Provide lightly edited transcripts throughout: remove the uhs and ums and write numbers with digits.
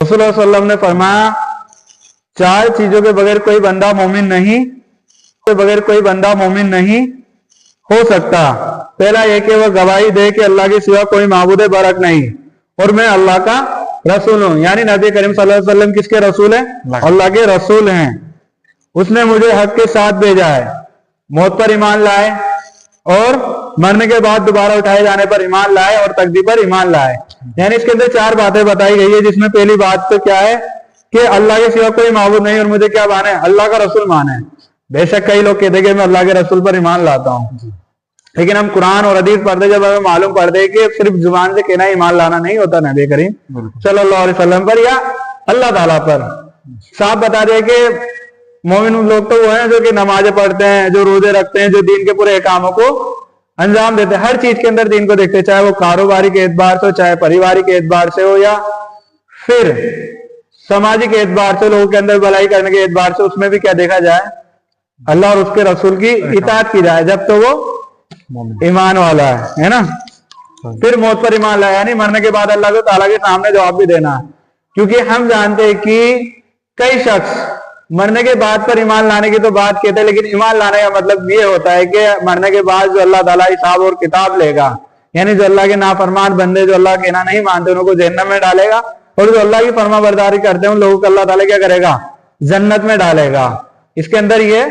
रसूल सल्लल्लाहु अलैहि वसल्लम ने फरमाया चार चीजों के बगैर कोई बंदा मोमिन नहीं हो सकता। पहला ये कि वह गवाही दे कि अल्लाह के सिवा कोई माबूद बरक नहीं और मैं अल्लाह का रसूल हूं। यानी नबी करीम सल्लल्लाहु अलैहि वसल्लम किसके रसूल हैं? अल्लाह के रसूल हैं। उसने मुझे हक के साथ भेजा है, मौत पर ईमान लाए और मरने के बाद दोबारा उठाए जाने पर ईमान लाए और तकदीर पर ईमान लाए। यानी इसके अंदर चार बातें बताई गई है, जिसमें पहली बात तो क्या है कि अल्लाह के सिवा कोई माबूद नहीं और मुझे क्या माने? अल्लाह का रसूल माने। बेशक कई लोग कहते हैं कि मैं अल्लाह के रसूल पर ईमान लाता हूं, लेकिन हम कुरान और हदीस पढ़ते जब हमें मालूम पड़ते है कि सिर्फ जुबान से कहना ईमान लाना नहीं होता नबी करीम सल्लल्लाहु अलैहि वसल्लम पर या अल्लाह ताला पर। साफ बता दिया कि मोमिन लोग तो वो हैं जो कि नमाजें पढ़ते हैं, जो रोजे रखते हैं, जो दीन के पूरे कामों को अंजाम देते हैं, हर चीज के अंदर दीन को देखते हैं, चाहे वो कारोबारी के एतबार से हो, चाहे पारिवारिक के एतबार से हो, या फिर सामाजिक एतबार से, लोगों के अंदर भलाई करने के एतबार से, उसमें भी क्या देखा जाए? अल्लाह और उसके रसूल की इताअत की जाए, जब तो वो ईमान वाला है ना। फिर मौत पर ईमान लाया, यानी मरने के बाद अल्लाह ताला के सामने जवाब भी देना, क्योंकि हम जानते हैं कि कई शख्स मरने के बाद पर ईमान लाने की तो बात कहते हैं, लेकिन ईमान लाने का मतलब ये होता है कि मरने के बाद जो अल्लाह ताला हिसाब और किताब लेगा, यानी जो अल्लाह के नाफरमान बंदे जो अल्लाह के ना नहीं मानते उनको जहन्नम में डालेगा, और जो अल्लाह की फरमाबरदारी करते हैं उन लोगों को अल्लाह ताला क्या करेगा? जन्नत में डालेगा। इसके अंदर ये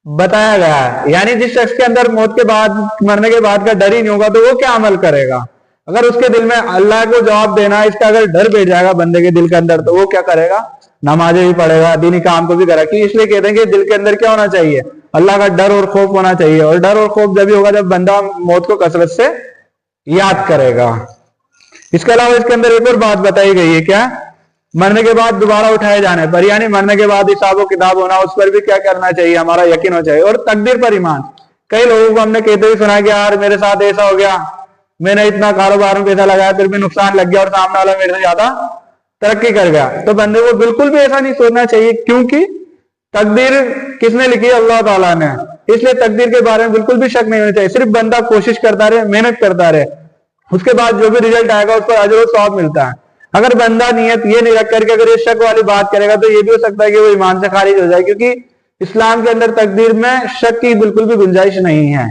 बताया गया है। यानी जिस शख्स के अंदर मौत के बाद, मरने के बाद का डर ही नहीं होगा तो वो क्या अमल करेगा? अगर उसके दिल में अल्लाह को जवाब देना, इसका अगर डर बैठ जाएगा बंदे के दिल के अंदर, तो वो क्या करेगा? नमाजें भी पढ़ेगा, दीनी काम को भी करेगा। कि इसलिए कहते हैं कि दिल के अंदर क्या होना चाहिए? अल्लाह का डर और खौफ होना चाहिए। और डर और खौफ जब भी होगा जब बंदा मौत को कसरत से याद करेगा। इसके अलावा इसके अंदर एक और बात बताई गई है, क्या? मरने के बाद दोबारा उठाए जाने पर, यानी मरने के बाद हिसाब किताब होना, उस पर भी क्या करना चाहिए? हमारा यकीन होना चाहिए। और तकदीर पर ईमान। कई लोगों को हमने कहते हुए सुना कि यार मेरे साथ ऐसा हो गया, मैंने इतना कारोबार में पैसा लगाया फिर भी नुकसान लग गया और सामने वाला मेरे से ज्यादा तरक्की कर गया। तो बंदे को बिल्कुल भी ऐसा नहीं सोचना चाहिए, क्योंकि तकदीर किसने लिखी है? अल्लाह ताला ने। इसलिए तकदीर के बारे में बिल्कुल भी शक नहीं होना चाहिए। सिर्फ बंदा कोशिश करता रहे, मेहनत करता रहे, उसके बाद जो भी रिजल्ट आएगा उस पर अजर और सवाब मिलता है। अगर बंदा नियत ये नहीं रख करके अगर ये शक वाली बात करेगा तो ये भी हो सकता है कि वो ईमान से खारिज हो जाए, क्योंकि इस्लाम के अंदर तकदीर में शक की बिल्कुल भी गुंजाइश नहीं है।